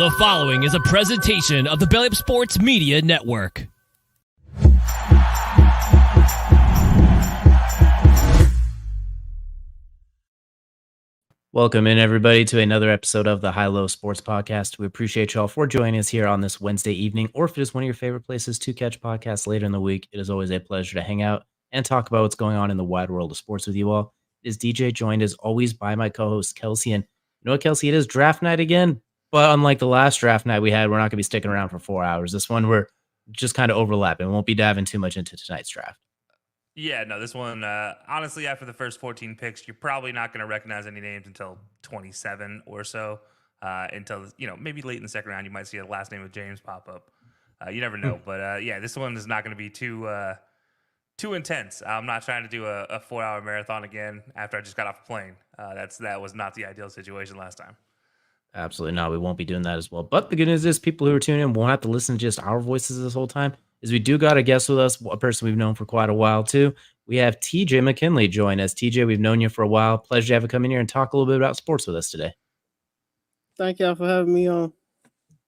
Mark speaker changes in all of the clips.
Speaker 1: The following is a presentation of the Belly Up Sports Media Network.
Speaker 2: Welcome in, everybody, to another episode of the High Low Sports Podcast. We appreciate y'all for joining us here on this Wednesday evening, or if it is one of your favorite places to catch podcasts later in the week, it is always a pleasure to hang out and talk about what's going on in the wide world of sports with you all. It is DJ, joined as always by my co-host Kelsey. And you know what, Kelsey, it is draft night again, but unlike the last draft night we had, we're not going to be sticking around for 4 hours. This one, we're just kind of overlapping. We won't be diving too much into tonight's draft.
Speaker 3: Yeah, no, this one, honestly, after the first 14 picks, you're probably not going to recognize any names until 27 or so. Until, maybe late in the second round, you might see a last name of James pop up. You never know. But, yeah, this one is not going to be too intense. I'm not trying to do a 4-hour marathon again after I just got off a plane. That was not the ideal situation last time.
Speaker 2: Absolutely not. We won't be doing that as well. But the good news is people who are tuning in won't have to listen to just our voices this whole time. Is we do got a guest with us, a person we've known for quite a while too. We have TJ McKinley join us. TJ, we've known you for a while. Pleasure to have you come in here and talk a little bit about sports with us today.
Speaker 4: Thank y'all for having me on.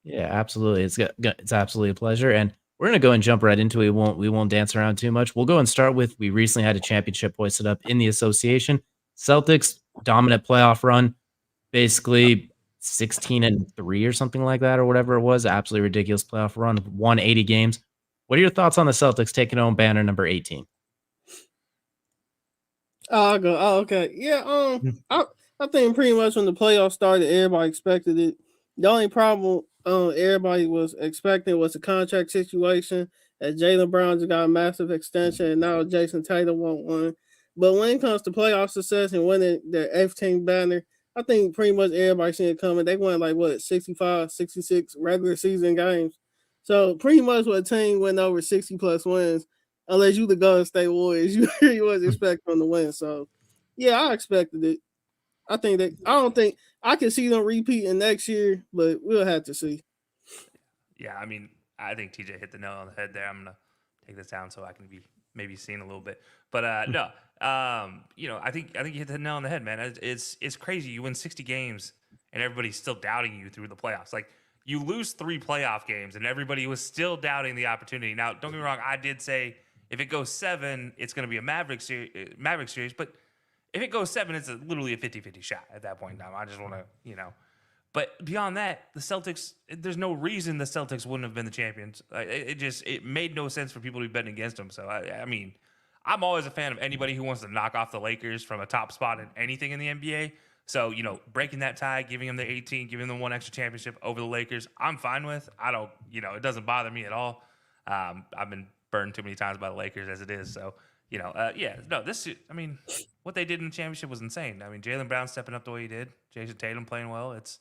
Speaker 2: Yeah, absolutely. It's absolutely a pleasure. And we're gonna go and jump right into it. We won't dance around too much. We'll go and start with, we recently had a championship hoisted up in the association. Celtics dominant playoff run, basically 16-3 or something like that, or whatever it was. Absolutely ridiculous playoff run. Won 80 games. What are your thoughts on the Celtics taking home banner number 18?
Speaker 4: I'll go. Oh, okay. Yeah. I think pretty much when the playoffs started, everybody expected it. The only problem everybody was expecting was the contract situation. As Jaylen Brown just got a massive extension, and now Jason Tatum won one. But when it comes to playoff success and winning the 18 banner, I think pretty much everybody seen it coming. They won 65, 66 regular season games. So pretty much when a team went over 60 plus wins, unless you the Golden State Warriors, you really was expecting them to win. So yeah, I expected it. I don't think I can see them repeating next year, but we'll have to see.
Speaker 3: Yeah, I mean, I think TJ hit the nail on the head there. I'm gonna take this down so I can be maybe seen a little bit. But no, I think you hit the nail on the head, man. It's crazy. You win 60 games and everybody's still doubting you through the playoffs. Like, you lose 3 playoff games and everybody was still doubting the opportunity. Now, don't get me wrong, I did say if it goes 7, it's going to be a Maverick series. But if it goes 7, it's literally a 50-50 shot at that point in time. I just want to, But beyond that, the Celtics, there's no reason the Celtics wouldn't have been the champions. It made no sense for people to be betting against them. So, I mean, I'm always a fan of anybody who wants to knock off the Lakers from a top spot in anything in the NBA. So, breaking that tie, giving them the 18, giving them one extra championship over the Lakers, I'm fine with. I don't, it doesn't bother me at all. I've been burned too many times by the Lakers as it is. So, what they did in the championship was insane. I mean, Jaylen Brown stepping up the way he did, Jason Tatum playing well. It's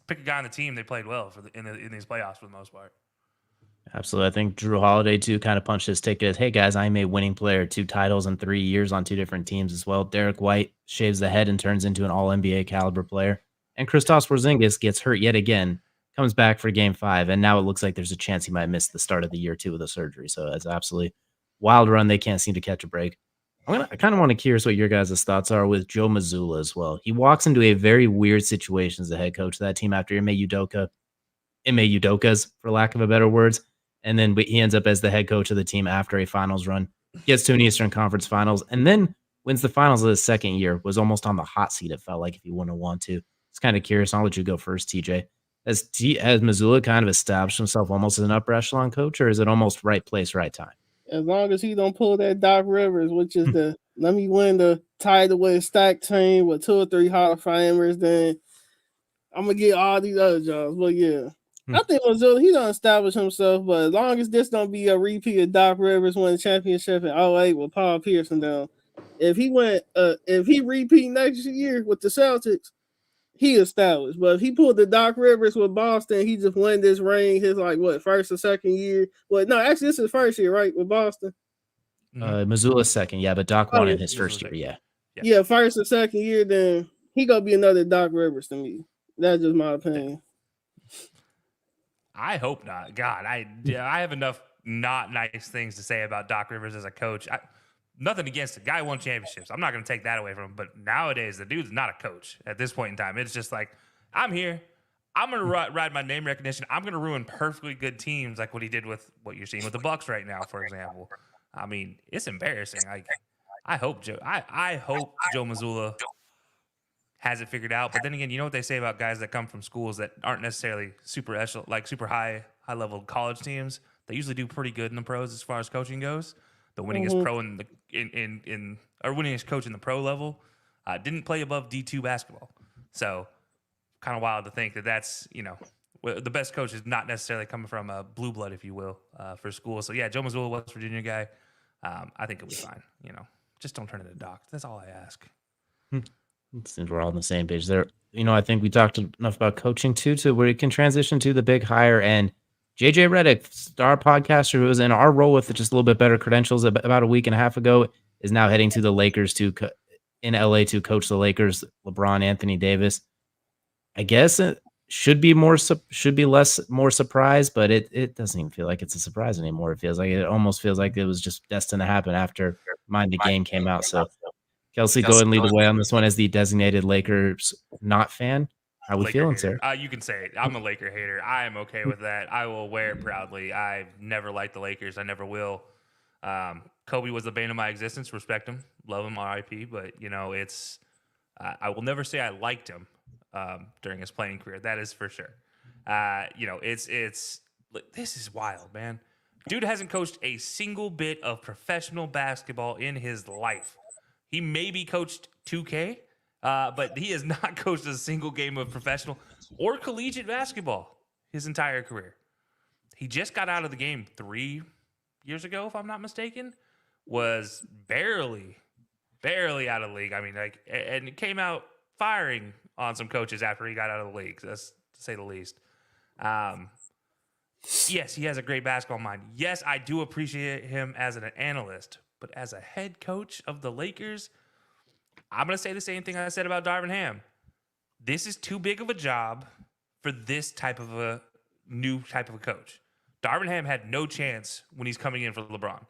Speaker 3: pick a guy on the team, they played well in these playoffs for the most part.
Speaker 2: Absolutely. I think Drew Holiday, too, kind of punched his ticket. Hey, guys, I'm a winning player. 2 titles in 3 years on 2 different teams as well. Derek White shaves the head and turns into an all-NBA caliber player. And Kristaps Porzingis gets hurt yet again, comes back for Game 5, and now it looks like there's a chance he might miss the start of the year, too, with a surgery. So it's absolutely wild run. They can't seem to catch a break. I kind of want to curious what your guys' thoughts are with Joe Mazzulla as well. He walks into a very weird situation as the head coach of that team after Ime Udoka's, for lack of a better words. And then he ends up as the head coach of the team after a finals run, gets to an Eastern Conference Finals, and then wins the finals of his second year, was almost on the hot seat, it felt like, if he wouldn't have wanted to. It's kind of curious. I'll let you go first, TJ. Has Mazzulla kind of established himself almost as an upper echelon coach, or is it almost right place, right time?
Speaker 4: As long as he don't pull that Doc Rivers, which is let me win the title with a stacked team with 2 or 3 Hall of Famers, then I'm going to get all these other jobs. But yeah. I think Mazzulla, he done established himself, but as long as this don't be a repeat of Doc Rivers winning the championship in 08 with Paul Pierce and them, if he repeat next year with the Celtics, he established. But if he pulled the Doc Rivers with Boston, he just won this ring his first or second year. Well, no, actually this is his first year, right, with Boston.
Speaker 2: Mazzulla's second, yeah, but Doc won in his first year, yeah.
Speaker 4: Yeah, first or second year, then he gonna be another Doc Rivers to me. That's just my opinion.
Speaker 3: I hope not. God, I have enough not nice things to say about Doc Rivers as a coach. Nothing against the guy won championships. I'm not going to take that away from him. But nowadays, the dude's not a coach at this point in time. It's just like, I'm here. I'm gonna ride my name recognition. I'm gonna ruin perfectly good teams like what he did with what you're seeing with the Bucks right now, for example. I mean, it's embarrassing. Like, I hope Joe Mazzulla has it figured out. But then again, you know what they say about guys that come from schools that aren't necessarily super high level college teams. They usually do pretty good in the pros as far as coaching goes. The winningest pro winningest coach in the pro level didn't play above D2 basketball. So kind of wild to think that's the best coach is not necessarily coming from a blue blood, if you will, for school. So yeah, Joe Mazzulla, West Virginia guy. I think it'll be fine. Just don't turn into a doc. That's all I ask.
Speaker 2: Since we're all on the same page there, I think we talked enough about coaching too, to where you can transition to the big hire. And JJ Redick, star podcaster who was in our role with just a little bit better credentials about a week and a half ago, is now heading to the Lakers in LA to coach the Lakers. LeBron, Anthony Davis. I guess it should be more surprise, but it doesn't even feel like it's a surprise anymore. It almost feels like it was just destined to happen after Mind the Game came out. So Kelsey, go ahead and lead the way on this one as the designated Lakers not fan. How we feeling, sir?
Speaker 3: You can say it. I'm a Laker hater. I am okay with that. I will wear it proudly. I've never liked the Lakers. I never will. Kobe was the bane of my existence. Respect him. Love him, RIP. But, it's I will never say I liked him during his playing career. That is for sure. This is wild, man. Dude hasn't coached a single bit of professional basketball in his life. He maybe coached 2K, but he has not coached a single game of professional or collegiate basketball his entire career. He just got out of the game 3 years ago, if I'm not mistaken. Was barely out of the league. I mean, and it came out firing on some coaches after he got out of the league. That's to say the least. Yes, he has a great basketball mind. Yes, I do appreciate him as an analyst. But as a head coach of the Lakers, I'm going to say the same thing I said about Darvin Ham. This is too big of a job for this type of a new type of a coach. Darvin Ham had no chance when he's coming in for LeBron.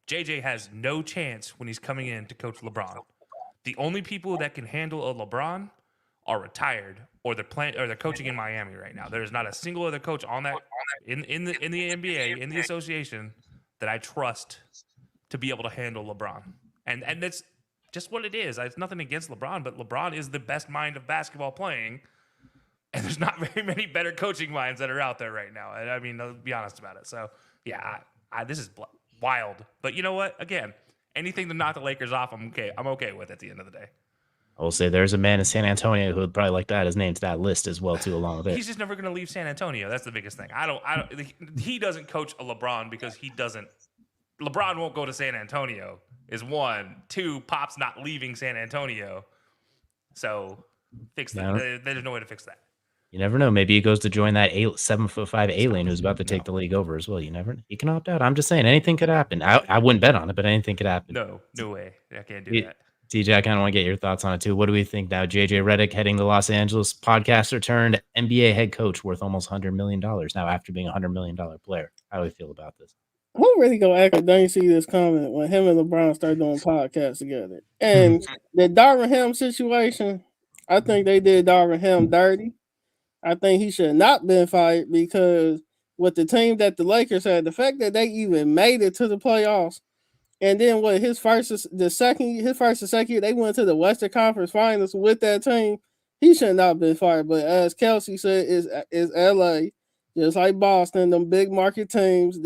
Speaker 3: JJ has no chance when he's coming in to coach LeBron. The only people that can handle a LeBron are retired or they're coaching in Miami right now. There is not a single other coach on that in the NBA, in the association, that I trust to be able to handle LeBron. And that's just what it is. It's nothing against LeBron, but LeBron is the best mind of basketball playing. And there's not very many better coaching minds that are out there right now. I mean, I'll be honest about it. So, yeah, this is wild. But you know what? Again, anything to knock the Lakers off, I'm okay with at the end of the day.
Speaker 2: I will say there's a man in San Antonio who would probably like to add his name to that list as well, too, along with it.
Speaker 3: He's just never going to leave San Antonio. That's the biggest thing. He doesn't coach a LeBron because he doesn't. LeBron won't go to San Antonio is one. Two, Pop's not leaving San Antonio. So fix that. There's no way to fix that.
Speaker 2: You never know. Maybe he goes to join that 7'5" alien who's about to take the league over as well. You never know. He can opt out. I'm just saying anything could happen. I wouldn't bet on it, but anything could happen.
Speaker 3: No way. I can't do that.
Speaker 2: TJ, I kind of want to get your thoughts on it too. What do we think now? JJ Redick heading to Los Angeles, podcaster turned NBA head coach worth almost $100 million now after being a $100 million player. How do we feel about this?
Speaker 4: I'm really gonna act like I didn't see this comment when him and LeBron started doing podcasts together. And the Darvin Ham situation, I think they did Darvin Ham dirty. I think he should have not been fired because with the team that the Lakers had, the fact that they even made it to the playoffs, and then his first and second year, they went to the Western Conference Finals with that team. He should not have been fired. But as Kelsey said, is LA, just like Boston, them big market teams.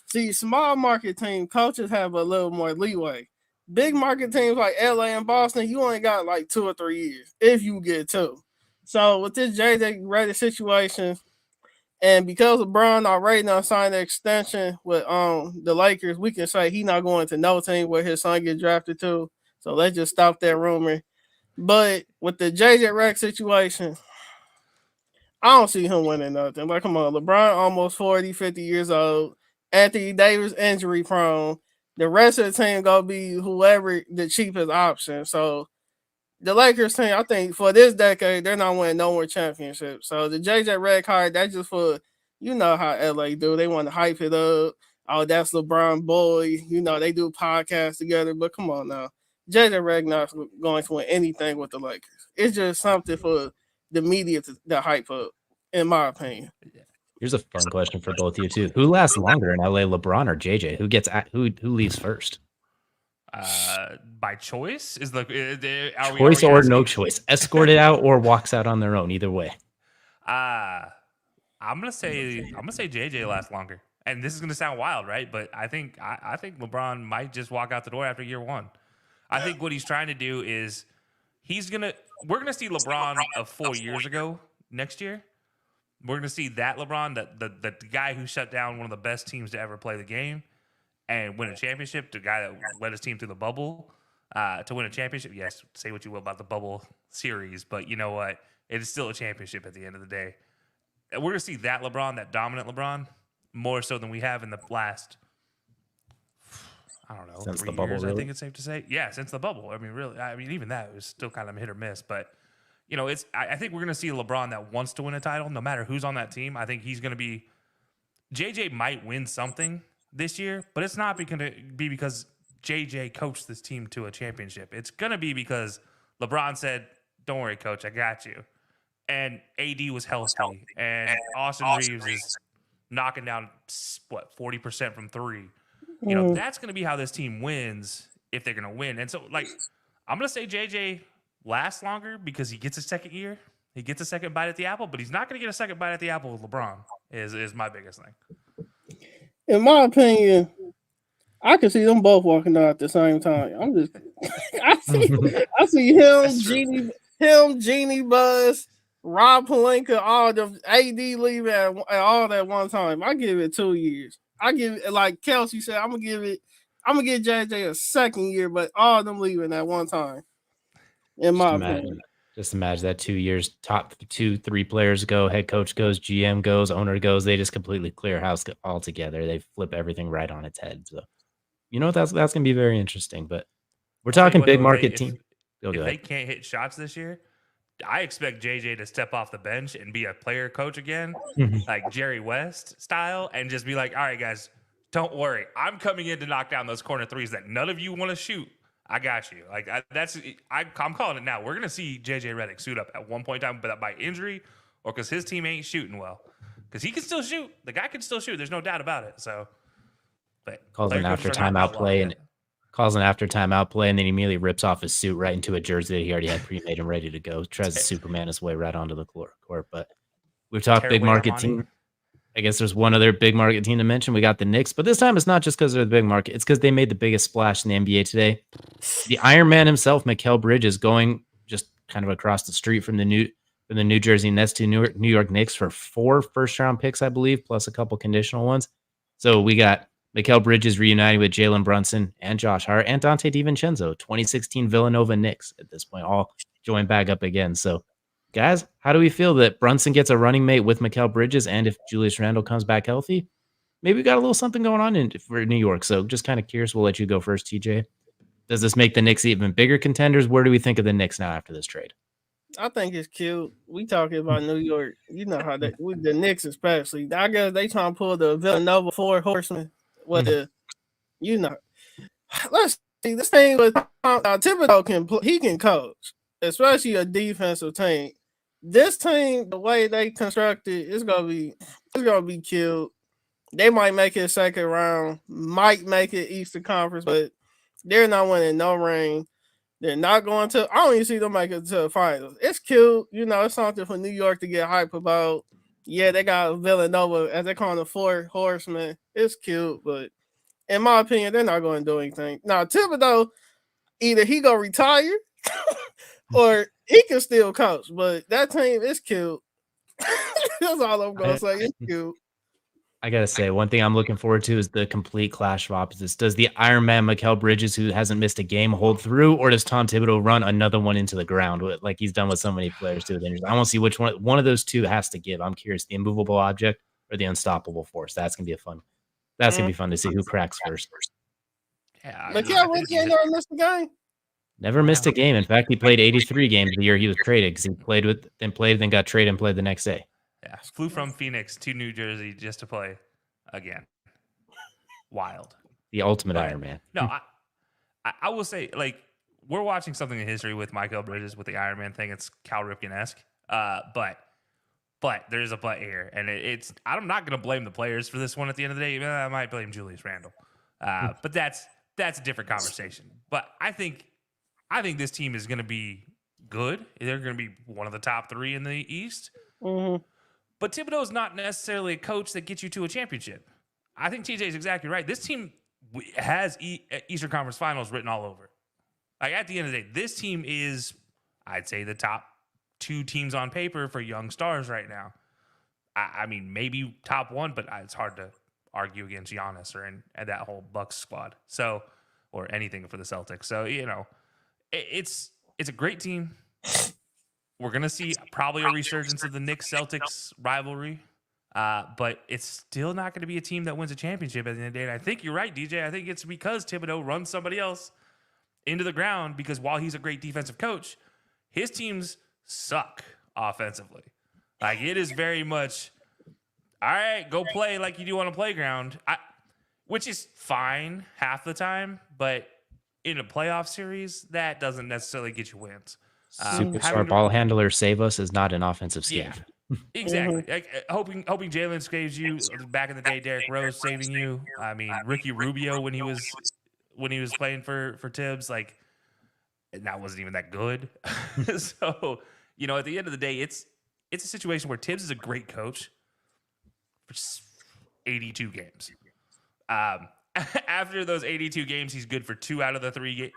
Speaker 4: See, small market team coaches have a little more leeway. Big market teams like LA and Boston, you only got like 2 or 3 years, if you get 2. So with this JJ Redick situation, and because LeBron already now signed an extension with the Lakers, we can say he's not going to no team where his son gets drafted to. So let's just stop that rumor. But with the JJ Redick situation, I don't see him winning nothing. Like, come on, LeBron almost 40, 50 years old. Anthony Davis injury prone. The rest of the team gonna be whoever the cheapest option. So the Lakers team, I think for this decade, they're not winning no more championships. So the JJ Redick hire, that's just for, you know how LA do. They want to hype it up. Oh, that's LeBron boy. You know, they do podcasts together. But come on now. JJ Redick not going to win anything with the Lakers. It's just something for the media to hype up. in my opinion.
Speaker 2: Here's a fun question for both of you too. Who lasts longer in LA, LeBron or JJ? Who leaves first?
Speaker 3: By choice is the
Speaker 2: Choice or no choice, escorted out or walks out on their own. Either way.
Speaker 3: I'm gonna say JJ lasts longer, and this is gonna sound wild, right? But I think LeBron might just walk out the door after year one. I think what he's trying to do is we're gonna see LeBron of 4 years ago next year. We're gonna see that LeBron, the guy who shut down one of the best teams to ever play the game and win a championship, the guy that led his team through the bubble to win a championship. Yes, say what you will about the bubble series, but you know what? It is still a championship at the end of the day. We're going to see that LeBron, that dominant LeBron, more so than we have in the last, I don't know,
Speaker 2: since
Speaker 3: 3
Speaker 2: the bubble,
Speaker 3: years,
Speaker 2: really?
Speaker 3: I think it's safe to say. Yeah, since the bubble. I mean, really, even that was still kind of hit or miss. But, I think we're going to see a LeBron that wants to win a title, no matter who's on that team. I think he's going to be, JJ might win something this year, but it's not going to be because JJ coached this team to a championship. It's going to be because LeBron said, don't worry, coach, I got you. And AD was healthy, and Austin Reeves is knocking down 40% from three. That's going to be how this team wins if they're going to win. And so, I'm going to say JJ lasts longer because he gets a second year, he gets a second bite at the apple, but he's not going to get a second bite at the apple with LeBron. Is my biggest thing.
Speaker 4: In my opinion, I can see them both walking out at the same time. I see him, Genie Buzz, Rob Pelinka, all the AD leaving at all that one time. I give it 2 years. I give it, like Kelsey said, I'm gonna give JJ a second year, but all of them leaving at one time. In my opinion.
Speaker 2: Just imagine that 2 years, top 2-3 players go, head coach goes, GM goes, owner goes. They just completely clear house altogether. They flip everything right on its head. So, that's going to be very interesting. But we're talking big market team.
Speaker 3: If they can't hit shots this year, I expect JJ to step off the bench and be a player coach again, like Jerry West style, and just be like, all right, guys, don't worry. I'm coming in to knock down those corner threes that none of you want to shoot. I got you. I'm calling it now. We're going to see JJ Redick suit up at one point in time, but by injury or because his team ain't shooting well. Because he can still shoot. The guy can still shoot. There's no doubt about it. So, but
Speaker 2: calls an after timeout play and then he immediately rips off his suit right into a jersey that he already had pre-made and ready to go. Tries to Superman his way right onto the court. But we've talked big market team. I guess there's one other big market team to mention. We got the Knicks, but this time it's not just because they're the big market. It's because they made the biggest splash in the NBA today. The Iron Man himself, Mikal Bridges, going just kind of across the street from the New Jersey Nets to New York Knicks for 4 first-round picks, I believe, plus a couple conditional ones. So we got Mikal Bridges reuniting with Jalen Brunson and Josh Hart and Dante DiVincenzo, 2016 Villanova Knicks at this point, all joined back up again. So, guys, how do we feel that Brunson gets a running mate with Mikal Bridges, and if Julius Randle comes back healthy, maybe we got a little something going on for New York. So just kind of curious. We'll let you go first, TJ. Does this make the Knicks even bigger contenders? Where do we think of the Knicks now after this trade?
Speaker 4: I think it's cute. We talking about New York. You know how with the Knicks especially. I guess they trying to pull the Villanova 4 horsemen. Let's see this thing with Thibodeau he can coach, especially a defensive team. This team, the way they constructed, it's gonna be cute. They might make it second round, might make it Eastern Conference, but they're not winning no ring. They're not going to. I don't even see them make it to the finals. It's cute, it's something for New York to get hype about. Yeah, they got Villanova, as they call them, the 4 horsemen. It's cute, but in my opinion, they're not going to do anything. Now, Thibodeau, either he gonna retire or he can still coach. But that team is cute. That's all I'm gonna say. It's cute.
Speaker 2: I gotta say, one thing I'm looking forward to is the complete clash of opposites. Does the Iron Man Mikal Bridges, who hasn't missed a game, hold through, or does Tom Thibodeau run another one into the ground like he's done with so many players too? I want to see which one of those two has to give. I'm curious, the immovable object or the unstoppable force. That's gonna be fun to see who cracks first.
Speaker 4: Yeah, Mikal Bridges ain't never missed a game.
Speaker 2: Never missed a game. In fact, he played 83 games the year he was traded because he then got traded and played the next day.
Speaker 3: Yeah, flew from Phoenix to New Jersey just to play again. Wild.
Speaker 2: The ultimate Iron Man.
Speaker 3: No, I will say, we're watching something in history with Mikal Bridges with the Iron Man thing. It's Cal Ripken-esque. But But there is a but here, and I'm not going to blame the players for this one at the end of the day. I might blame Julius Randle, but that's a different conversation. But I think this team is going to be good. They're going to be one of the top 3 in the East.
Speaker 4: Mm-hmm.
Speaker 3: But Thibodeau is not necessarily a coach that gets you to a championship. I think TJ is exactly right. This team has Eastern Conference Finals written all over it. Like, at the end of the day, this team is, I'd say, the top 2 teams on paper for young stars right now. I mean, maybe top 1, but it's hard to argue against Giannis or that whole Bucks squad. So, or anything for the Celtics. So, it's a great team. We're going to see probably a resurgence of the Knicks-Celtics rivalry. But it's still not going to be a team that wins a championship at the end of the day. And I think you're right, DJ. I think it's because Thibodeau runs somebody else into the ground, because while he's a great defensive coach, his teams suck offensively. Like, it is very much, all right, go play like you do on a playground, which is fine half the time, but in a playoff series, that doesn't necessarily get you wins.
Speaker 2: Superstar ball handler save us is not an offensive scheme.
Speaker 3: Yeah, exactly. Like, hoping Jalen saves you. Back in the day, Derrick Rose saving you. I mean, Ricky Rubio when he was playing for Tibbs, like, that wasn't even that good. So, at the end of the day, it's a situation where Tibbs is a great coach for 82 games. After those 82 games, he's good for 2 out of the 3,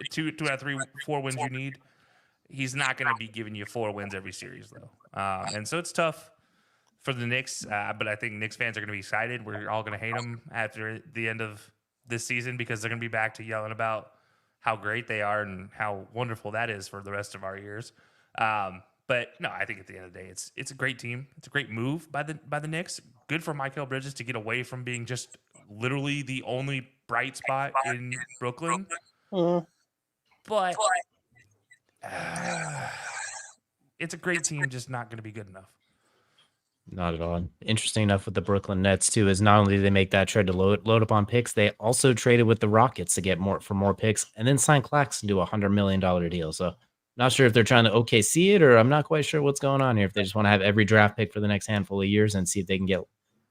Speaker 3: 4 wins you need. He's not going to be giving you 4 wins every series, though. And so it's tough for the Knicks, but I think Knicks fans are going to be excited. We're all going to hate them after the end of this season, because they're going to be back to yelling about how great they are and how wonderful that is for the rest of our years. But no, I think at the end of the day, it's a great team. It's a great move by the Knicks. Good for Mikal Bridges to get away from being just literally the only bright spot in Brooklyn. But it's a great team, just not going to be good enough.
Speaker 2: Not at all. Interesting enough with the Brooklyn Nets too is not only did they make that trade to load up on picks, they also traded with the Rockets to get more picks, and then signed Claxton to a $100 million deal. So not sure if they're trying to OKC it, or I'm not quite sure what's going on here. If they just want to have every draft pick for the next handful of years and see if they can get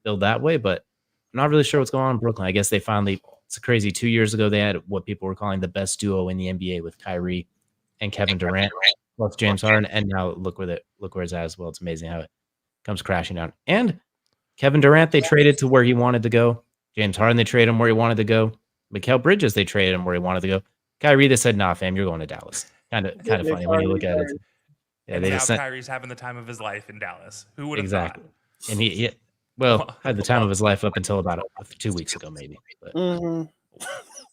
Speaker 2: build that way, but I'm not really sure what's going on in Brooklyn. I guess they finally, it's crazy. 2 years ago, they had what people were calling the best duo in the NBA with Kyrie and Kevin Durant plus James Harden, and now look where it's at as well. It's amazing how it comes crashing down. And Kevin Durant, they traded to where he wanted to go. James Harden, they traded him where he wanted to go. Mikal Bridges, they traded him where he wanted to go. Kyrie, they said, "Nah, fam, you're going to Dallas." Kind of funny when you look at it.
Speaker 3: Yeah, and now Kyrie's having the time of his life in Dallas. Who would have thought?
Speaker 2: And he had the time of his life up until about 2 weeks ago, maybe. But.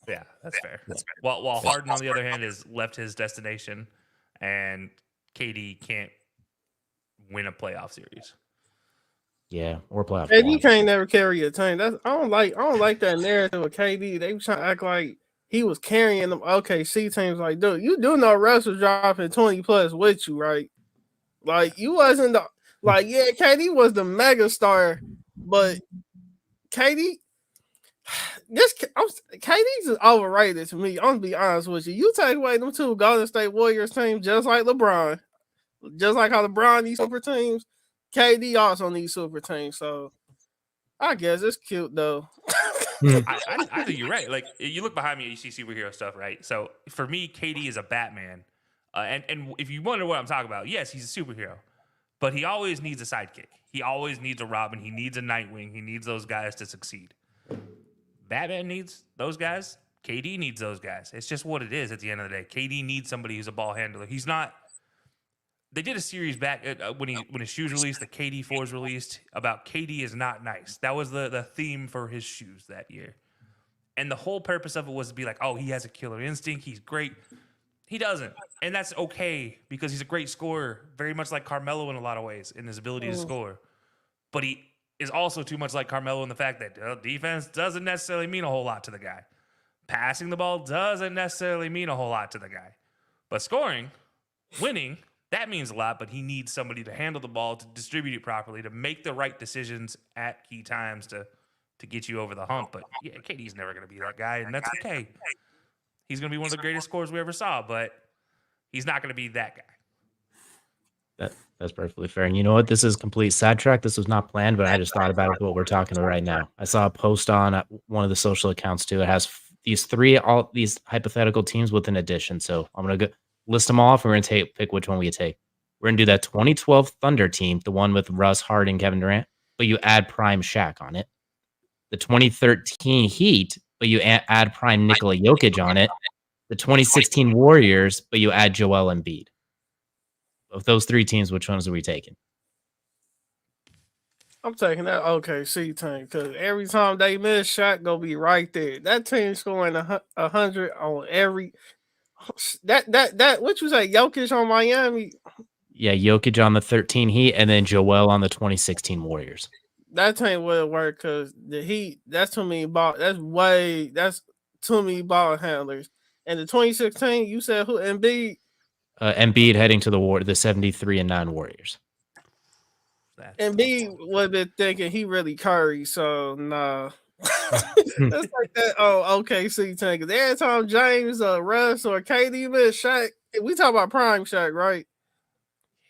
Speaker 3: Yeah, that's fair. While Harden, on the other hand, has left his destination, and KD can't win a playoff series.
Speaker 2: Yeah, or playoff.
Speaker 4: KD can't never carry a team. I don't like that narrative of KD. They trying to act like he was carrying them OKC teams. Like, dude, you do know Russ was dropping 20 plus with you, right? Like, you wasn't yeah, KD was the mega star, but KD's is overrated to me. I'm gonna be honest with you. You take away them 2 Golden State Warriors teams, just like LeBron, just like how LeBron needs super teams, KD also needs super teams. So I guess it's cute though.
Speaker 3: I think you're right. Like, you look behind me, you see superhero stuff, right? So for me, KD is a Batman, and if you wonder what I'm talking about, yes, he's a superhero, but he always needs a sidekick. He always needs a Robin. He needs a Nightwing. He needs those guys to succeed. Batman needs those guys. KD needs those guys. It's just what it is at the end of the day. KD needs somebody who's a ball handler. He's not. They did a series back when his shoes released, the KD 4s released, about KD is not nice. That was the theme for his shoes that year. And the whole purpose of it was to be like, oh, he has a killer instinct. He's great. He doesn't. And that's okay, because he's a great scorer, very much like Carmelo in a lot of ways in his ability to score. But he is also too much like Carmelo in the fact that defense doesn't necessarily mean a whole lot to the guy. Passing the ball doesn't necessarily mean a whole lot to the guy. But scoring, winning, that means a lot, but he needs somebody to handle the ball, to distribute it properly, to make the right decisions at key times to get you over the hump. But yeah, KD's never going to be that guy, and that's okay. He's going to be one of the greatest scorers we ever saw, but he's not going to be that guy.
Speaker 2: That's perfectly fair. And you know what? This is complete sidetrack. This was not planned, but I just thought about it, what we're talking about right now. I saw a post on one of the social accounts too. It has all these hypothetical teams with an addition. So I'm gonna list them off. And we're gonna pick which one we take. We're gonna do that 2012 Thunder team, the one with Russ, Harden, Kevin Durant, but you add Prime Shaq on it. The 2013 Heat, but you add Prime Nikola Jokic on it. The 2016 Warriors, but you add Joel Embiid. Of those three teams, which ones are we taking?
Speaker 4: I'm taking that OKC team because every time they miss, Shaq gonna be right there. That team scoring 100 on every. That what you say? Jokic on Miami.
Speaker 2: Yeah, Jokic on the 13 Heat, and then Joel on the 2016 Warriors.
Speaker 4: That team will work because the Heat. That's too many ball. That's too many ball handlers. And the 2016, you said who? Embiid.
Speaker 2: Embiid heading to the 73-9 Warriors.
Speaker 4: Embiid would have been thinking he really Curry, so nah. That's like that. Oh, OKC team. Because every time James, Russ, or KD miss Shaq, we talk about prime Shaq, right?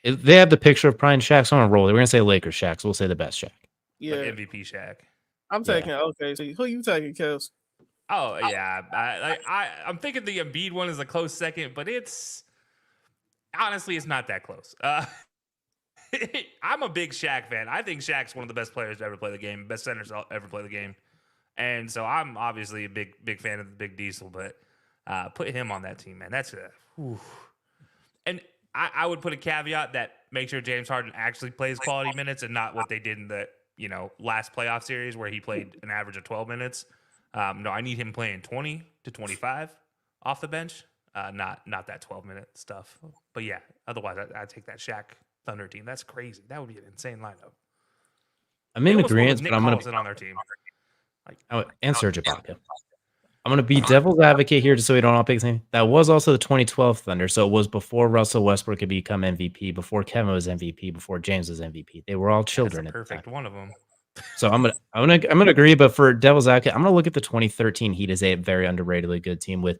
Speaker 2: They have the picture of Prime Shaq, so I'm gonna roll it. We're gonna say Lakers Shaq, so we'll say the best Shaq.
Speaker 4: Yeah,
Speaker 3: like MVP Shaq.
Speaker 4: I'm taking OKC. Who you taking, Kels?
Speaker 3: Oh yeah, I'm thinking the Embiid one is a close second, but it's honestly not that close. I'm a big Shaq fan. I think Shaq's one of the best players to ever play the game, best centers to ever play the game, and so I'm obviously a big fan of the Big Diesel. But put him on that team, man. That's and I would put a caveat that make sure James Harden actually plays quality minutes and not what they did in the last playoff series where he played an average of 12 minutes. No, I need him playing 20 to 25 off the bench, not that 12-minute stuff. But yeah, otherwise I'd take that Shaq Thunder team. That's crazy. That would be an insane lineup.
Speaker 2: I'm in agreement, but I'm going
Speaker 3: to on their team.
Speaker 2: And Serge Ibaka. I'm going to be devil's advocate here just so we don't all pick the same. That was also the 2012 Thunder, so it was before Russell Westbrook could become MVP, before Kevin was MVP, before James was MVP. They were all children.
Speaker 3: That's a perfect one of them.
Speaker 2: So I'm gonna agree, but for devil's advocate, I'm gonna look at the 2013 Heat as a very underratedly good team with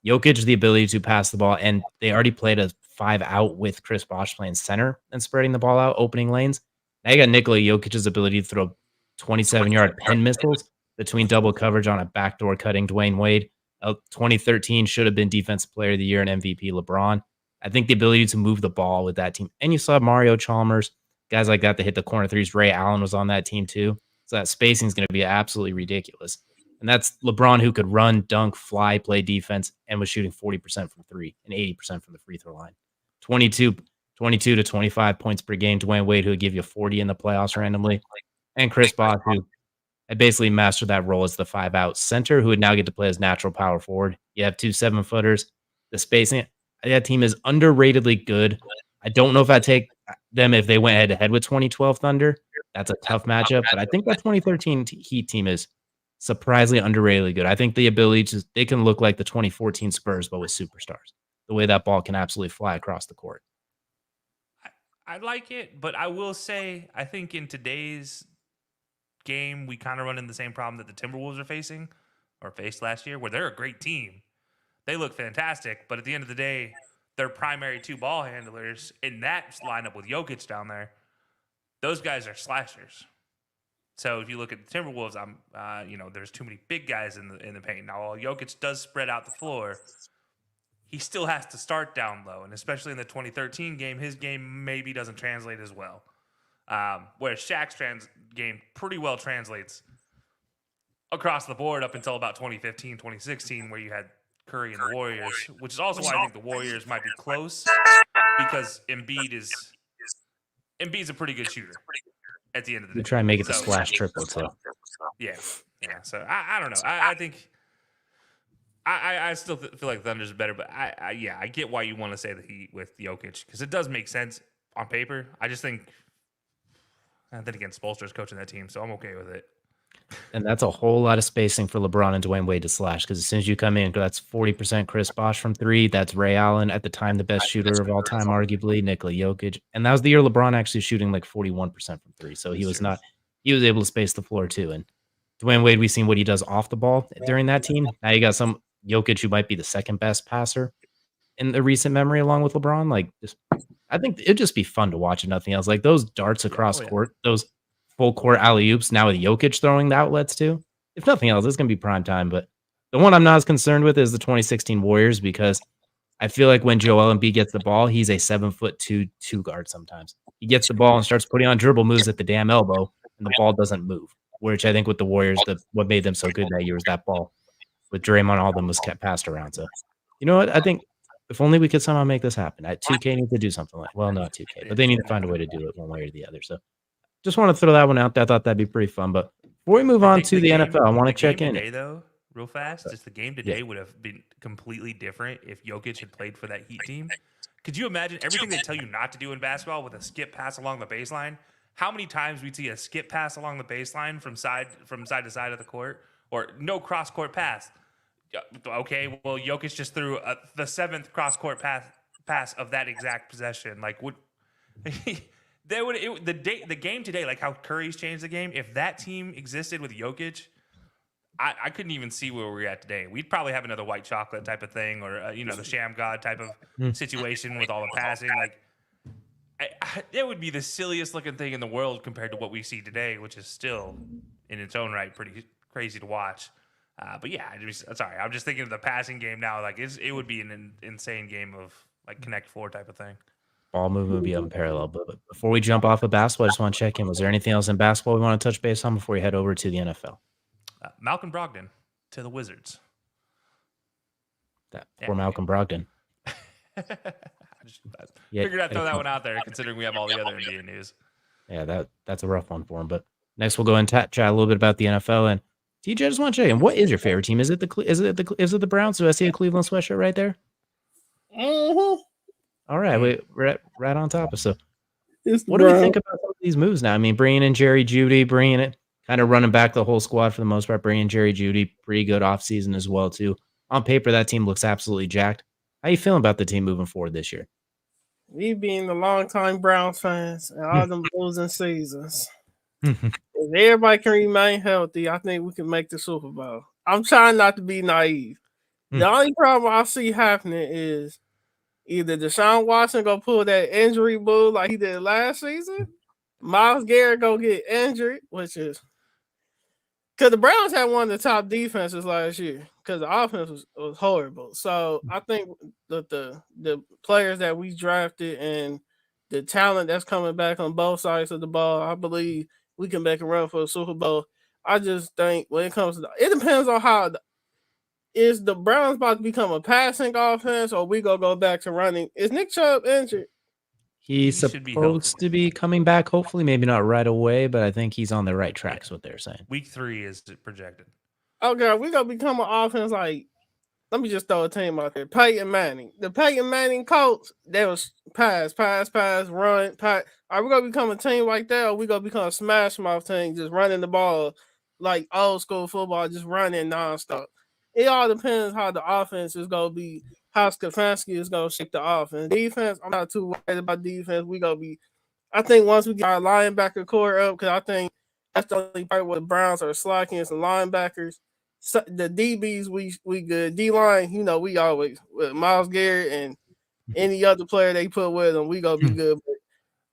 Speaker 2: Jokic, the ability to pass the ball, and they already played a 5-out with Chris Bosh playing center and spreading the ball out, opening lanes. Now you got Nikola Jokic's ability to throw 27-yard pin missiles between double coverage on a backdoor cutting Dwayne Wade. 2013 should have been Defensive Player of the Year and MVP LeBron. I think the ability to move the ball with that team, and you saw Mario Chalmers, guys like that hit the corner threes. Ray Allen was on that team too. So that spacing is going to be absolutely ridiculous. And that's LeBron, who could run, dunk, fly, play defense, and was shooting 40% from three and 80% from the free throw line. 22 to 25 points per game. Dwayne Wade, who would give you 40 in the playoffs randomly. And Chris Bosh, who had basically mastered that role as the 5-out center, who would now get to play as natural power forward. You have 2 7-footers. The spacing, that team is underratedly good. I don't know if I'd take them if they went head-to-head with 2012 Thunder. That's a tough matchup, but I think that 2013 Heat team is surprisingly underratedly good. I think the ability they can look like the 2014 Spurs, but with superstars. The way that ball can absolutely fly across the court.
Speaker 3: I like it, but I will say, I think in today's game, we kind of run into the same problem that the Timberwolves are facing or faced last year, where they're a great team. They look fantastic, but at the end of the day, their primary 2 ball handlers in that lineup with Jokic down there, those guys are slashers. So if you look at the Timberwolves, there's too many big guys in the paint. Now, while Jokic does spread out the floor, he still has to start down low, and especially in the 2013 game, his game maybe doesn't translate as well. Whereas Shaq's game pretty well translates across the board up until about 2015, 2016, where you had Curry and the Warriors, which is also why I think the Warriors might be close, because Embiid's a pretty good shooter at the end of the day.
Speaker 2: We try and make it the splash triple too.
Speaker 3: Yeah. So I don't know. I think I still feel like Thunder's better, but I get why you want to say the Heat with Jokic, because it does make sense on paper. I just think, and then again, Spoelstra's coaching that team, so I'm okay with it.
Speaker 2: And that's a whole lot of spacing for LeBron and Dwayne Wade to slash, because as soon as you come in, that's 40% Chris Bosh from 3. That's Ray Allen, at the time the best shooter of all time, arguably, Nikola Jokic. And that was the year LeBron actually shooting like 41% from 3. So he was able to space the floor too. And Dwayne Wade, we've seen what he does off the ball during that team. Now you got Jokic, who might be the second best passer in the recent memory, along with LeBron. Like, just I think it'd just be fun to watch if nothing else. Like those darts across
Speaker 3: yeah.
Speaker 2: court, those full court alley oops. Now with Jokic throwing the outlets too. If nothing else, it's gonna be prime time. But the one I'm not as concerned with is the 2016 Warriors because I feel like when Joel Embiid gets the ball, he's a 7'2" two guard sometimes. He gets the ball and starts putting on dribble moves at the damn elbow, and the ball doesn't move. Which I think with the Warriors, what made them so good that year was that ball with Draymond, all of them was kept passed around. So, you know what? I think if only we could somehow make this happen. 2K need to do something like, well, not 2K, but they need to find a way to do it one way or the other. So, just want to throw that one out there. I thought that'd be pretty fun. But before we move on to the NFL, I want to check in.
Speaker 3: Today, though, real fast, just the game today would have been completely different if Jokic had played for that Heat team. Could you imagine everything they tell you not to do in basketball with a skip pass along the baseline? How many times we'd see a skip pass along the baseline from side to side of the court, or no cross court pass? Okay, well, Jokic just threw the seventh cross court pass of that exact possession. Like, would the game today, like how Curry's changed the game? If that team existed with Jokic, I couldn't even see where we're at today. We'd probably have another white chocolate type of thing, or the Sham God type of situation with all the passing. Like, it would be the silliest looking thing in the world compared to what we see today, which is still in its own right pretty crazy to watch. But yeah, sorry, I'm just thinking of the passing game now. Like, it would be an insane game of like Connect Four type of thing.
Speaker 2: Ball movement would be unparalleled. But before we jump off of basketball, I just want to check in. Was there anything else in basketball we want to touch base on before we head over to the NFL?
Speaker 3: Malcolm Brogdon to the Wizards.
Speaker 2: Poor Malcolm Brogdon.
Speaker 3: Figured I'd throw that one out there, considering we have all the other NBA news.
Speaker 2: Yeah, that's a rough one for him. But next, we'll go and chat a little bit about the NFL. And TJ, I just want to check in. What is your favorite team? Is it the Browns? Do I see a Cleveland sweatshirt right there?
Speaker 4: Mm-hmm.
Speaker 2: All right, we're right on top of so.
Speaker 4: What
Speaker 2: do we think about these moves now? I mean, bringing in Jerry Jeudy, bringing it, kind of running back the whole squad for the most part, bringing Jerry Jeudy, pretty good offseason as well, too. On paper, that team looks absolutely jacked. How you feeling about the team moving forward this year?
Speaker 4: We being the longtime Browns fans and all them losing seasons. If everybody can remain healthy, I think we can make the Super Bowl. I'm trying not to be naive. The only problem I see happening is either Deshaun Watson go pull that injury bull like he did last season, Myles Garrett go get injured, which is because the Browns had one of the top defenses last year because the offense was horrible. So I think that the players that we drafted and the talent that's coming back on both sides of the ball, I believe we can make a run for the Super Bowl. I just think when it comes to it depends on how is the Browns about to become a passing offense or we gonna go back to running. Is Nick Chubb injured?
Speaker 2: He's supposed to be coming back, hopefully, maybe not right away, but I think he's on the right track, is what they're saying.
Speaker 3: Week 3 is projected.
Speaker 4: Okay, we gonna become an offense like, let me just throw a team out there. Peyton Manning. The Peyton Manning Colts, they was pass, run, pass. Are we gonna become a team like that, or we gonna become a smash mouth team, just running the ball like old school football, just running nonstop? It all depends how the offense is gonna be. How Stefanski is going to shape the offense. Defense, I'm not too worried about defense. We going to be, I think once we get our linebacker core up, because I think that's the only part where the Browns are slacking is the linebackers. So the DBs, we good. D-line, we always, with Myles Garrett and any other player they put with them, we going to be good. But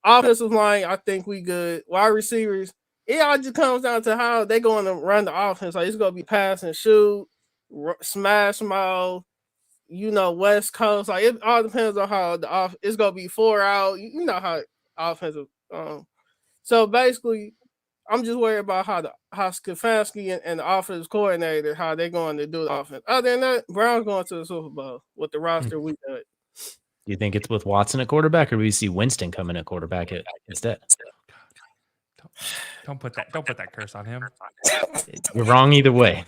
Speaker 4: offensive line, I think we good. Wide receivers, it all just comes down to how they going to run the offense. Like, it's going to be pass and shoot, smash mouth, West Coast, like it all depends on how the it's gonna be 4 out. You know how offensive. So basically, I'm just worried about how Stefanski and the offensive coordinator how they're going to do the offense. Other than that, Brown's going to the Super Bowl with the roster we got.
Speaker 2: Do you think it's with Watson at quarterback, or do we see Winston coming at quarterback instead?
Speaker 3: Don't put that curse on him.
Speaker 2: You're wrong either way.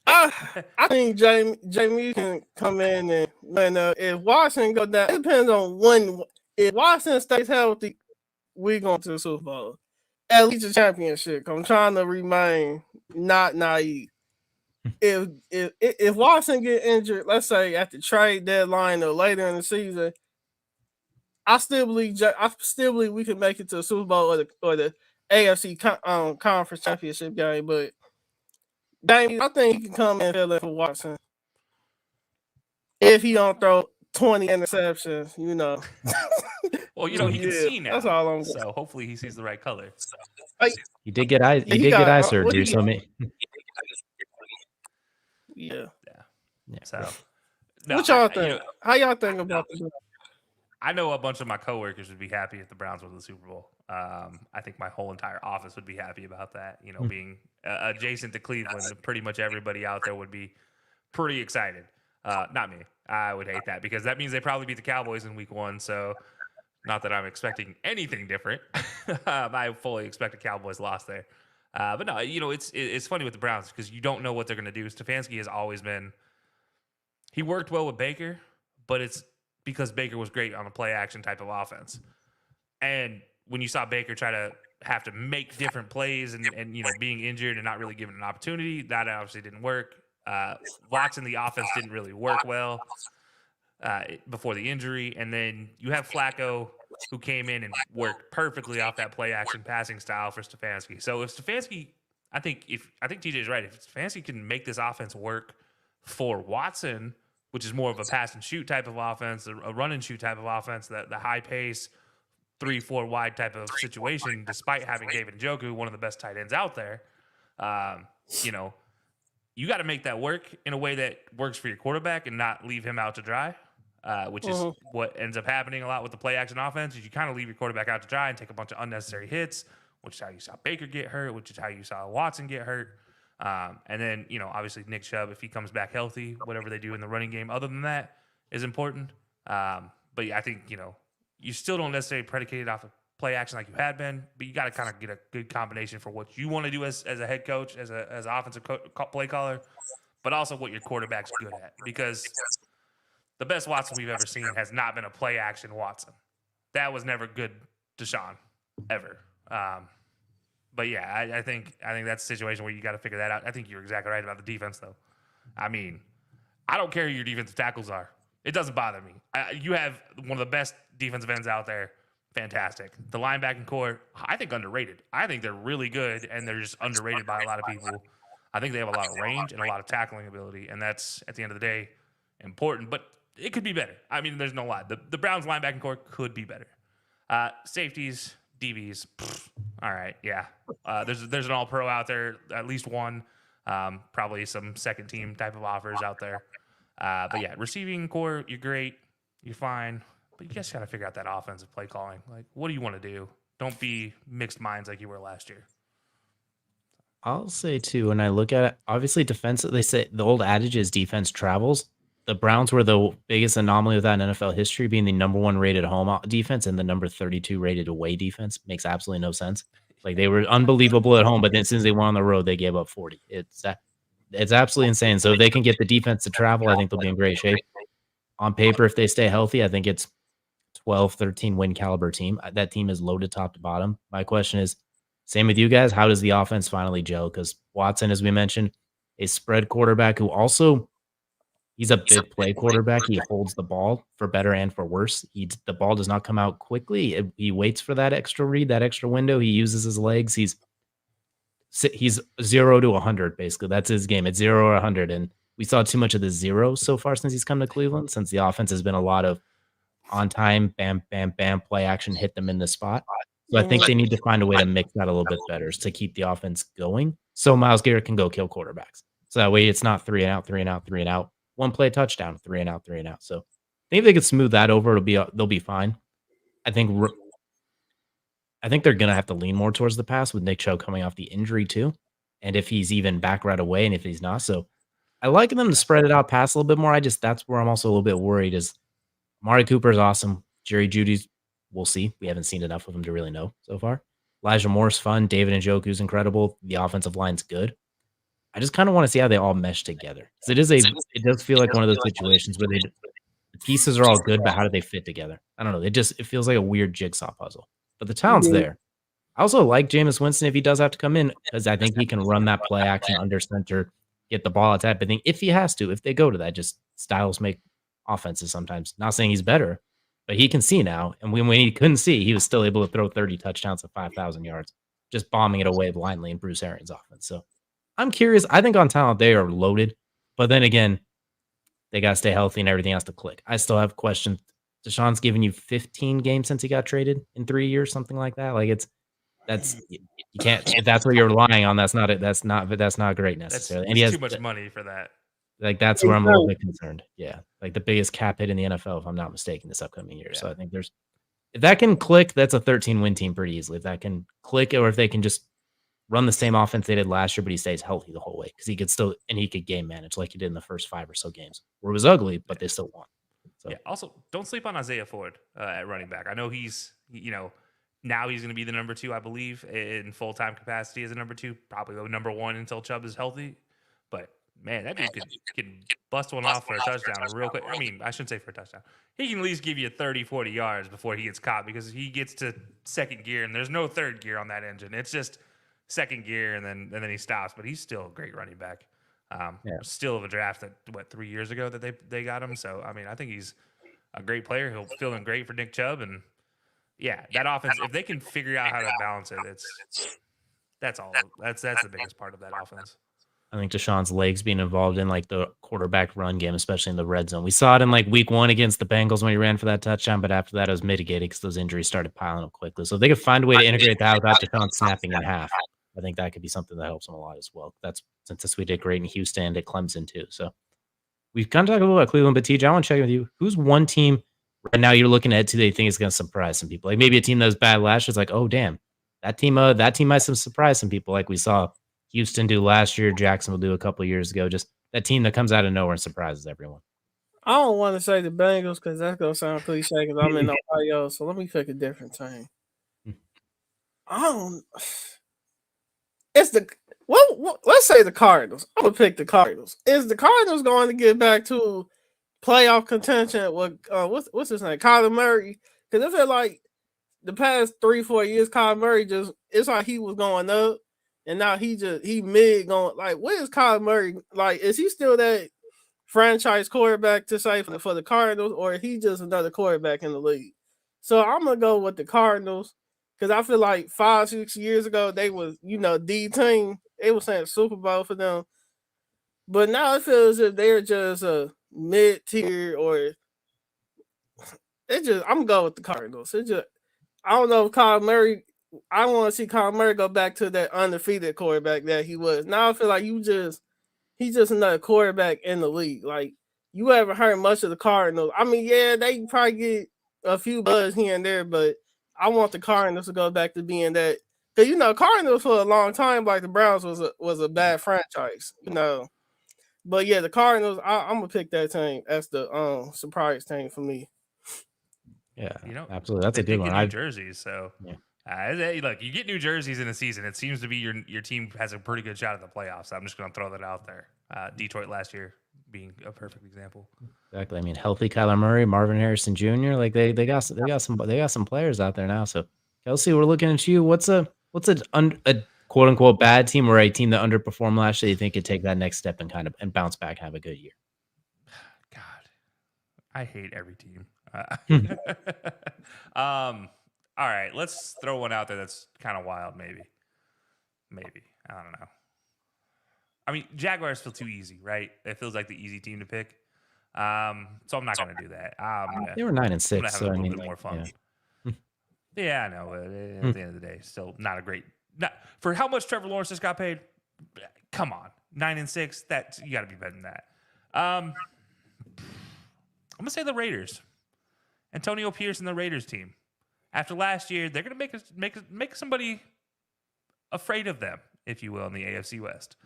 Speaker 4: I think Jamie can come in and when if Watson go down, it depends on when. If Watson stays healthy, we're going to the Super Bowl, at least a championship. I'm trying to remain not naive. If Watson get injured, let's say at the trade deadline or later in the season, I still believe we can make it to the Super Bowl or the AFC conference championship game, but. Damien, I think he can come and fill in for Watson if he don't throw 20 interceptions,
Speaker 3: Well, he can
Speaker 4: Yeah,
Speaker 3: see now.
Speaker 4: that's all I'm
Speaker 3: So hopefully he sees the right color.
Speaker 2: He did get eye.
Speaker 4: Yeah,
Speaker 2: He
Speaker 4: he
Speaker 2: did get
Speaker 4: got-
Speaker 2: eye
Speaker 4: what
Speaker 2: surgery.
Speaker 4: he-
Speaker 2: So
Speaker 4: Yeah.
Speaker 2: yeah.
Speaker 3: So
Speaker 4: What y'all think? How y'all think about this?
Speaker 3: I know a bunch of my coworkers would be happy if the Browns won the Super Bowl. I think my whole entire office would be happy about that. Being adjacent to Cleveland, pretty much everybody out there would be pretty excited. Not me. I would hate that because that means they probably beat the Cowboys in Week 1. So, not that I'm expecting anything different. I fully expect a Cowboys loss there. But no, it's funny with the Browns because you don't know what they're going to do. Stefanski has always been. He worked well with Baker, but it's because Baker was great on a play action type of offense. And when you saw Baker try to have to make different plays and being injured and not really given an opportunity, that obviously didn't work. Watson, the offense didn't really work well before the injury. And then you have Flacco, who came in and worked perfectly off that play action passing style for Stefanski. So if Stefanski, I think TJ's right. If Stefanski can make this offense work for Watson, which is more of a pass and shoot type of offense, a run and shoot type of offense, the high pace, 3-4 wide type of situation, despite having David Njoku, one of the best tight ends out there, you got to make that work in a way that works for your quarterback and not leave him out to dry, which is what ends up happening a lot with the play action offense. Is you kind of leave your quarterback out to dry and take a bunch of unnecessary hits, which is how you saw Baker get hurt, which is how you saw Watson get hurt. And then, obviously Nick Chubb, if he comes back healthy, whatever they do in the running game, other than that is important. But yeah, I think, you still don't necessarily predicate it off of play action like you had been, but you got to kind of get a good combination for what you want to do as a head coach, as an offensive play caller, but also what your quarterback's good at. Because the best Watson we've ever seen has not been a play action Watson. That was never good Deshaun, ever. But yeah, I think that's a situation where you got to figure that out. I think you're exactly right about the defense, though. I mean, I don't care who your defensive tackles are. It doesn't bother me. You have one of the best defensive ends out there. Fantastic. The linebacking core, I think underrated. I think they're really good, and they're just underrated by a lot of people. I think they have a lot of range and a lot of tackling ability, and that's, at the end of the day, important. But it could be better. I mean, there's no lie. The Browns linebacking core could be better. Safeties, DBs, all right, yeah. There's an all-pro out there, at least one. Probably some second-team type of offers out there. But yeah, receiving core, you're great. You're fine. But you just got to figure out that offensive play calling. Like, what do you want to do? Don't be mixed minds like you were last year.
Speaker 2: I'll say, too, when I look at it, obviously defense, they say the old adage is defense travels. The Browns were the biggest anomaly of that in NFL history, being the number 1 rated home defense and the number 32 rated away defense. Makes absolutely no sense. Like, they were unbelievable at home, but then as soon as they went on the road, they gave up 40. It's absolutely insane. So if they can get the defense to travel, I think they'll be in great shape. On paper, if they stay healthy, I think it's 12, 13 win caliber team. That team is loaded top to bottom. My question is, same with you guys, how does the offense finally gel? Because Watson, as we mentioned, a spread quarterback who also, he's a big play quarterback. He holds the ball for better and for worse. The ball does not come out quickly. He waits for that extra read, that extra window. He uses his legs. He's 0 to 100, basically. That's his game. It's 0 or 100. And we saw too much of the 0 so far since he's come to Cleveland, since the offense has been a lot of on time, bam, bam, bam, play action, hit them in the spot. So I think they need to find a way to mix that a little bit better to keep the offense going so Myles Garrett can go kill quarterbacks. So that way it's not 3 and out, 3 and out, 3 and out. One play touchdown, 3 and out, 3 and out. So I think if they could smooth that over, they'll be fine. I think they're going to have to lean more towards the pass with Nick Chubb coming off the injury too. And if he's even back right away and if he's not. So I like them to spread it out, pass a little bit more. That's where I'm also a little bit worried is Amari Cooper's awesome. Jerry Jeudy's, we'll see. We haven't seen enough of him to really know so far. Elijah Moore's fun. David Njoku's incredible. The offensive line's good. I just kind of want to see how they all mesh together. Because it does feel like one of those situations where the pieces are all good, but how do they fit together? I don't know. It feels like a weird jigsaw puzzle. But the talent's there. I also like Jameis Winston if he does have to come in, because I think he can run that play action under center, get the ball at that. But if he has to, if they go to that, just styles make offenses sometimes. Not saying he's better, but he can see now. And when he couldn't see, he was still able to throw 30 touchdowns at 5,000 yards, just bombing it away blindly in Bruce Arians' offense. So I'm curious. I think on talent, they are loaded. But then again, they got to stay healthy and everything has to click. I still have questions. Deshaun's given you 15 games since he got traded in 3 years, something like that. Like you can't, if that's what you're relying on, that's not great necessarily. And he
Speaker 3: That's
Speaker 2: has
Speaker 3: too much money for that.
Speaker 2: like that's where I'm a little bit concerned. Yeah, like the biggest cap hit in the NFL, if I'm not mistaken, this upcoming year.
Speaker 3: Yeah.
Speaker 2: So I think if that can click, that's a 13-win team pretty easily. If that can click, or if they can just run the same offense they did last year, but he stays healthy the whole way because he could game manage like he did in the first 5 or so games where it was ugly, but they still won. So
Speaker 3: Yeah. Also, don't sleep on Isaiah Ford at running back. I know now he's going to be the number 2, I believe, in full-time capacity as a number 2, probably the number 1 until Chubb is healthy. But man, that dude can bust one off for a touchdown real quick. I mean, I shouldn't say for a touchdown. He can at least give you 30, 40 yards before he gets caught because he gets to second gear and there's no third gear on that engine. It's just second gear and then he stops. But he's still a great running back. Still of a draft that 3 years ago that they got him. So I mean, I think he's a great player. He'll fill in great for Nick Chubb, and that offense. If they can figure out how to balance it, that's all. That's the biggest part of that offense.
Speaker 2: I think Deshaun's legs being involved in like the quarterback run game, especially in the red zone. We saw it in like week 1 against the Bengals when he ran for that touchdown, but after that it was mitigated because those injuries started piling up quickly. So if they could find a way to integrate that without Deshaun snapping in half, I think that could be something that helps him a lot as well. That's since we did great in Houston and at Clemson too. So we've kind of talked a little about Cleveland, but TJ, I want to check with you. Who's one team right now you're looking at that you think is going to surprise some people? Like maybe a team that was bad last year is like, oh damn, that team might surprise some people, like we saw Houston do last year, Jacksonville do a couple of years ago. Just that team that comes out of nowhere and surprises everyone.
Speaker 4: I don't want to say the Bengals because that's gonna sound cliche because I'm in Ohio. So let me pick a different team. I don't. It's let's say the Cardinals. I'm gonna pick the Cardinals. Is the Cardinals going to get back to playoff contention with what's his name, Kyler Murray? Because I feel like the past 3-4 years, Kyler Murray it's like he was going up, and now he mid going. Like, what is Kyler Murray like? Is he still that franchise quarterback to say for the Cardinals, or is he just another quarterback in the league? So I'm gonna go with the Cardinals because I feel like 5-6 years ago they was the team. They was saying Super Bowl for them, but now it feels as if they're just a mid tier or I'm gonna go with the Cardinals. I don't know if Kyler Murray. I want to see Kyler Murray go back to that undefeated quarterback that he was. Now I feel like he's just another quarterback in the league. Like, you haven't heard much of the Cardinals. I mean, yeah, they probably get a few buzz here and there, but I want the Cardinals to go back to being that. Because, Cardinals for a long time, like the Browns was a bad franchise, But yeah, the Cardinals, I'm going to pick that team as the surprise team for me.
Speaker 2: Yeah, absolutely. That's a good one.
Speaker 3: New jerseys, so look, you get new jerseys in a season. It seems to be your team has a pretty good shot at the playoffs. I'm just going to throw that out there. Detroit last year being a perfect example.
Speaker 2: Exactly. I mean, healthy Kyler Murray, Marvin Harrison Jr. Like they got some players out there now. So Kelsey, we're looking at you. What's a quote unquote bad team or a team that underperformed last year you think could take that next step and bounce back and have a good year?
Speaker 3: God, I hate every team. All right, let's throw one out there that's kind of wild, maybe. I don't know. I mean, Jaguars feel too easy, right? It feels like the easy team to pick. So I'm not going to do that.
Speaker 2: They were 9-6, so
Speaker 3: a little bit more fun. Yeah, I know. At the end of the day, still not a great. For how much Trevor Lawrence just got paid. Come on, 9-6. That you got to be better than that. I'm gonna say the Raiders. Antonio Pierce and the Raiders team. After last year, they're going to make somebody afraid of them, if you will, in the AFC West.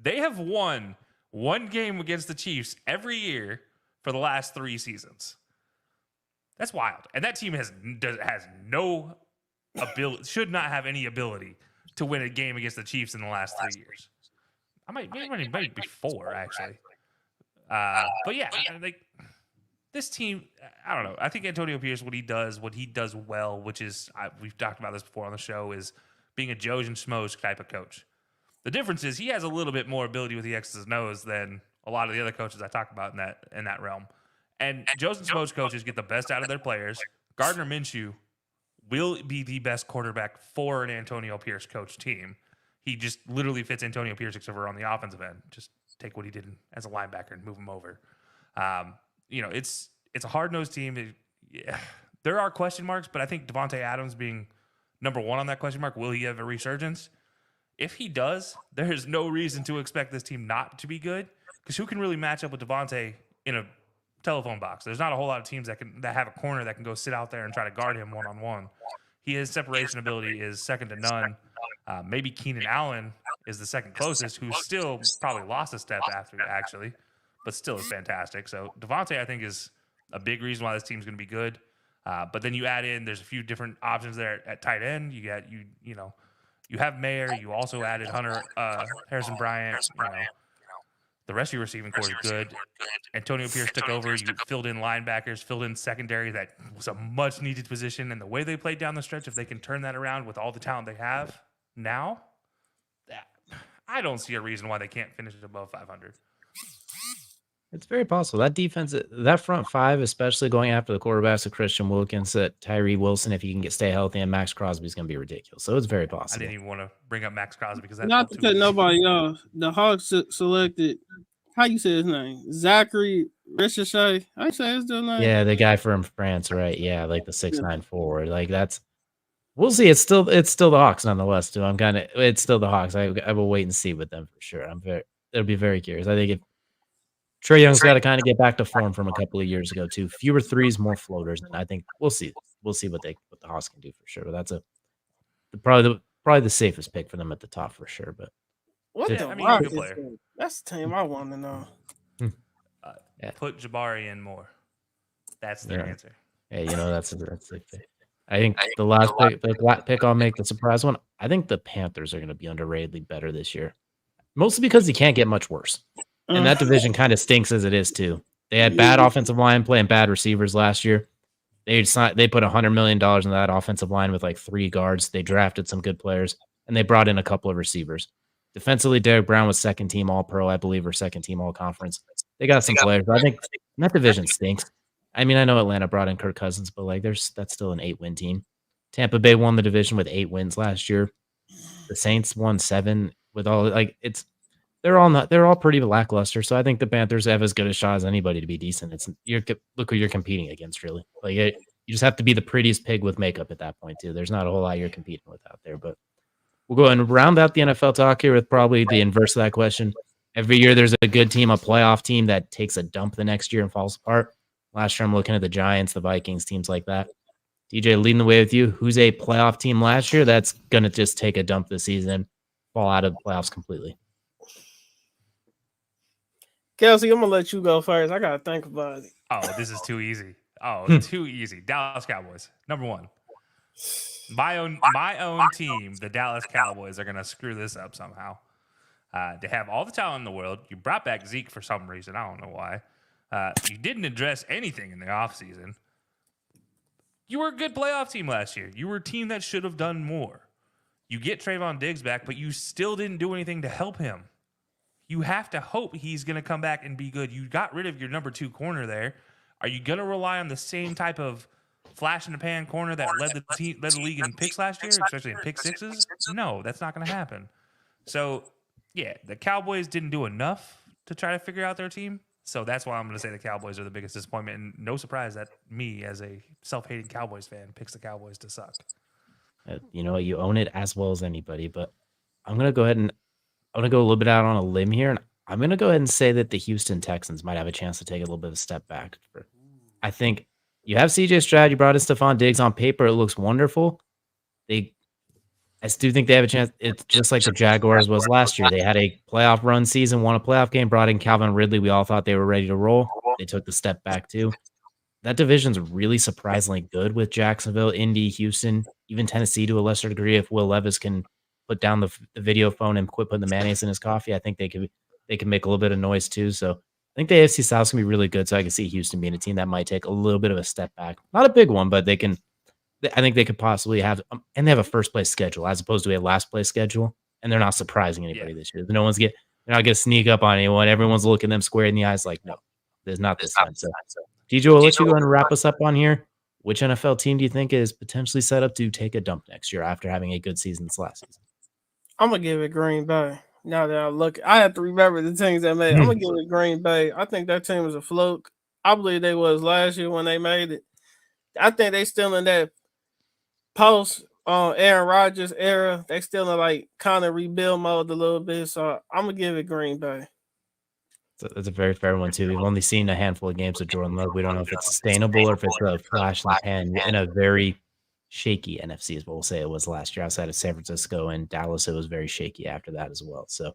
Speaker 3: They have won one game against the Chiefs every year for the last 3 seasons. That's wild. And that team has no ability, should not have any ability to win a game against the Chiefs in the last 3 years. Might be 4, actually. But yeah, this team, I don't know. I think Antonio Pierce, what he does well, which is, we've talked about this before on the show, is being a Joes and Schmoes type of coach. The difference is he has a little bit more ability with the X's and O's than a lot of the other coaches I talk about in that realm. And Joes and Schmoes coaches get the best out of their players. Gardner Minshew will be the best quarterback for an Antonio Pierce coach team. He just literally fits Antonio Pierce except for on the offensive end. Just take what he did as a linebacker and move him over. It's a hard-nosed team. There are question marks, but I think Devontae Adams being number one on that question mark, will he have a resurgence? If he does, there is no reason to expect this team not to be good, because who can really match up with Devontae in a telephone box? There's not a whole lot of teams that have a corner that can go sit out there and try to guard him one-on-one. His separation ability is second to none. Maybe Keenan Allen is the second closest, who's still probably lost a step after, actually, but still is fantastic. So Devontae, I think, is a big reason why this team's going to be good. But then you add in, there's a few different options there at tight end. You have Mayer. You also added Hunter, Harrison Bryant. The rest of your receiving core is good. Antonio Pierce took over. You filled in linebackers, filled in secondary. That was a much needed position. And the way they played down the stretch, if they can turn that around with all the talent they have now, I don't see a reason why they can't finish it above 500.
Speaker 2: It's very possible. That defense, that front five, especially going after the quarterbacks of Christian Wilkins, Tyree Wilson, if he can stay healthy, and Max Crosby is going to be ridiculous. So it's very possible.
Speaker 3: I didn't even want to bring up Max Crosby because that's
Speaker 4: not to cut nobody off. The Hawks selected, how you say his name? Zachary Ricochet. How you say his name?
Speaker 2: Yeah, the guy from France, right? Yeah, like the 6'9" forward. Like that's, we'll see. It's still the Hawks nonetheless. Too. It's still the Hawks. I will wait and see with them for sure. It'll be very curious. I think if Trae Young's got to kind of get back to form from a couple of years ago too. Fewer threes, more floaters, and I think we'll see. We'll see what the Hawks can do for sure. But that's probably the safest pick for them at the top for sure. But
Speaker 4: good player. That's the team I want to know.
Speaker 3: Put Jabari in more. That's their answer.
Speaker 2: Yeah, that's the thing. I think the last pick I'll make, the surprise one. I think the Panthers are going to be underratedly better this year, mostly because they can't get much worse. And that division kind of stinks as it is too. They had bad offensive line play and bad receivers last year. They put $100 million in that offensive line with like 3 guards. They drafted some good players and they brought in a couple of receivers. Defensively, Derek Brown was second team All-Pro, I believe, or second team All-Conference. They got some players, but I think that division stinks. I mean, I know Atlanta brought in Kirk Cousins, but like that's still an 8-win team. Tampa Bay won the division with 8 wins last year. The Saints won 7 with all they're all pretty lackluster. So I think the Panthers have as good a shot as anybody to be decent. Look who you're competing against, really. You just have to be the prettiest pig with makeup at that point too. There's not a whole lot you're competing with out there. But we'll go ahead and round out the NFL talk here with probably the inverse of that question. Every year there's a good team, a playoff team that takes a dump the next year and falls apart. Last year I'm looking at the Giants, the Vikings, teams like that. DJ, leading the way with you. Who's a playoff team last year that's going to just take a dump this season, fall out of the playoffs completely?
Speaker 4: Kelsey, I'm going to let you go first. I got to think about it.
Speaker 3: Oh, this is too easy. Oh, too easy. Dallas Cowboys, number one. My own team, the Dallas Cowboys, are going to screw this up somehow. They have all the talent in the world. You brought back Zeke for some reason. I don't know why. You didn't address anything in the offseason. You were a good playoff team last year. You were a team that should have done more. You get Trayvon Diggs back, but you still didn't do anything to help him. You have to hope he's going to come back and be good. You got rid of your number 2 corner there. Are you going to rely on the same type of flash in the pan corner that led the league in picks last year, especially in pick sixes? No, that's not going to happen. So, yeah, the Cowboys didn't do enough to try to figure out their team. So that's why I'm going to say the Cowboys are the biggest disappointment. And no surprise that me, as a self-hating Cowboys fan, picks the Cowboys to suck.
Speaker 2: You know what? You own it as well as anybody. But I'm going to go a little bit out on a limb here. And I'm going to go ahead and say that the Houston Texans might have a chance to take a little bit of a step back. I think you have CJ Stroud. You brought in Stephon Diggs. On paper, it looks wonderful. I do think they have a chance. It's just like the Jaguars was last year. They had a playoff run season, won a playoff game, brought in Calvin Ridley. We all thought they were ready to roll. They took the step back too. That division's really surprisingly good with Jacksonville, Indy, Houston, even Tennessee to a lesser degree. If Will Levis can put down the video phone and quit putting the mayonnaise in his coffee, I think they can make a little bit of noise too. So I think the AFC South is going to be really good. So I can see Houston being a team that might take a little bit of a step back. Not a big one, but I think they could possibly have, and they have a first place schedule as opposed to a last place schedule, and they're not surprising anybody this year. They're not going to sneak up on anyone. Everyone's looking them square in the eyes like, no, there's not this time. So, DJ, we'll let you go and wrap us up on here. Which NFL team do you think is potentially set up to take a dump next year after having a good season this last season?
Speaker 4: I'm going to give it Green Bay. Now that I look, I have to remember the teams that made. I'm gonna give it Green Bay. I think that team was a fluke. I believe they was last year when they made it. I think they still in that post Aaron Rodgers era. They still in like kind of rebuild mode a little bit. So I'm gonna give it Green Bay.
Speaker 2: That's a very fair one too. We've only seen a handful of games of Jordan Love. We don't know if it's sustainable or if it's a flash in the pan in a very shaky NFC, is what we'll say it was last year. Outside of San Francisco and Dallas, it was very shaky after that as well. So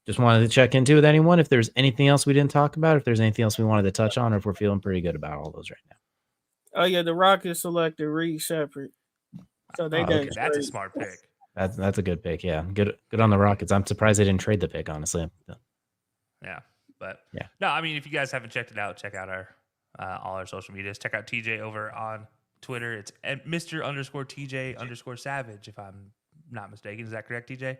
Speaker 2: just wanted to check into with anyone if there's anything else we didn't talk about, if there's anything else we wanted to touch on, or if we're feeling pretty good about all those right now.
Speaker 4: Oh yeah, the Rockets selected Reed Shepherd. So they didn't.
Speaker 3: That's a smart pick.
Speaker 2: That's a good pick. Yeah, good on the Rockets. I'm surprised they didn't trade the pick, honestly.
Speaker 3: Yeah, but
Speaker 2: yeah.
Speaker 3: No, I mean, if you guys haven't checked it out, check out our all our social medias. Check out TJ over on Twitter. It's Mr.TJ_Savage, if I'm not mistaken. Is that correct, TJ?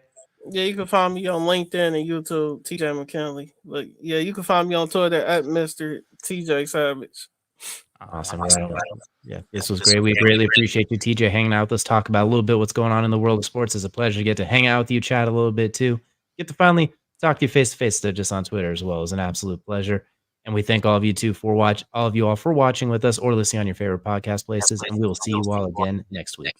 Speaker 4: Yeah, you can find me on LinkedIn and YouTube, TJ McKinley. But yeah, you can find me on Twitter at Mr. TJ Savage.
Speaker 2: Awesome. Yeah, this was great. We greatly appreciate you, TJ, hanging out with us, talk about a little bit what's going on in the world of sports. It's a pleasure to get to hang out with you, chat a little bit too. Get to finally talk to you face to face, just on Twitter as well. It was an absolute pleasure. And we thank all of you too for watching with us or listening on your favorite podcast places. And we will see you all again next week.